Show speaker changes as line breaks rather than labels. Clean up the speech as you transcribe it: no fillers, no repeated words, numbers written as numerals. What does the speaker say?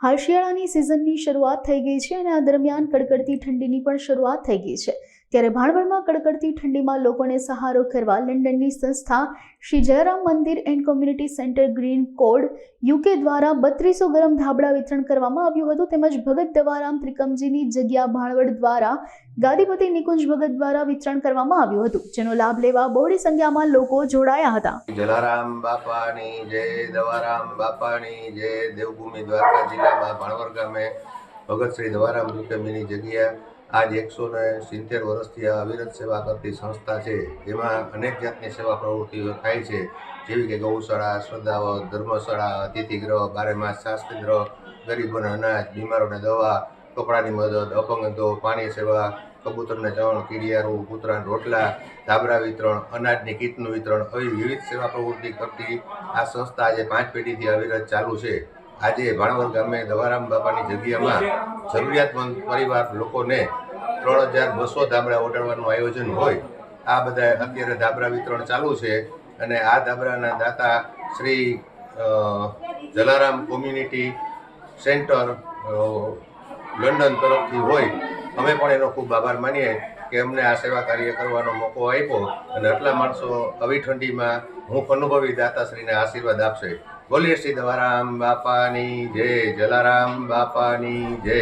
હાલ શિયાળાની સિઝનની શરૂઆત થઈ ગઈ છે અને આ દરમિયાન કડકડતી ઠંડીની પણ શરૂઆત થઈ ગઈ છે। ત્યારે ભાણવડમાં કડકડતી ઠંડીમાં લોકોને સહારો કરવા લંડનની સંસ્થા શ્રી જયરામ મંદિર and community centre green code UK દ્વારા 3200 ગરમ ધાબળા વિતરણ કરવામાં આવ્યું હતું। તેમજ ભગત દવારામ ત્રિકમજીની જગ્યા ભાણવડ દ્વારા ગાદીપતિ નિકુંજ ભગત દ્વારા વિતરણ કરવામાં આવ્યું હતું, જેનો લાભ લેવા બહોળી સંખ્યામાં લોકો જોડાયા હતા।
જલારામ બાપાની જય, દવારામ બાપાની જય। દેવભૂમિ દ્વારકા જિલ્લામાં ભાણવડ ગામે ભગત શ્રી દવારામ ત્રિકમજીની જગ્યા આજ 170 વર્ષથી અવિરત સેવા કરતી સંસ્થા છે, જેમાં અનેક જાતની સેવા પ્રવૃત્તિઓ થાય છે, જેવી કે ગૌશાળા, શ્રદ્ધાવત, ધર્મશાળા, અતિથિગૃહ, બારેમાસ શાસ્ત્રીગૃહ, ગરીબોને અનાજ, બીમારોને દવા, કપડાની મદદ, અપંગતો, પાણી સેવા, કબૂતરને ચણ, કીડિયારું, કૂતરાના રોટલા, ધાબળા વિતરણ, અનાજની કીટનું વિતરણ, આવી વિવિધ સેવા પ્રવૃત્તિ કરતી આ સંસ્થા આજે 5 પેઢીથી અવિરત ચાલુ છે। આજે ભાણવડ ગામે દવારામ બાપાની જગ્યામાં જરૂરિયાતમંદ પરિવાર લોકોને 3200 ધાબળા ઓઢાડવાનું આયોજન હોય। આ બધા અત્યારે ધાબળા વિતરણ ચાલુ છે અને આ ધાબળાના દાતા Shri Jalaram community centre London તરફથી હોય। અમે પણ એનો ખૂબ આભાર માનીએ કે અમને આ સેવા કાર્ય કરવાનો મોકો આપ્યો અને આટલા માણસો આવી ઠંડીમાં હું અનુભવી દાતાશ્રીને આશીર્વાદ આપશે। બોલીએ શ્રી દવારામ બાપાની જય, જલારામ બાપાની જય।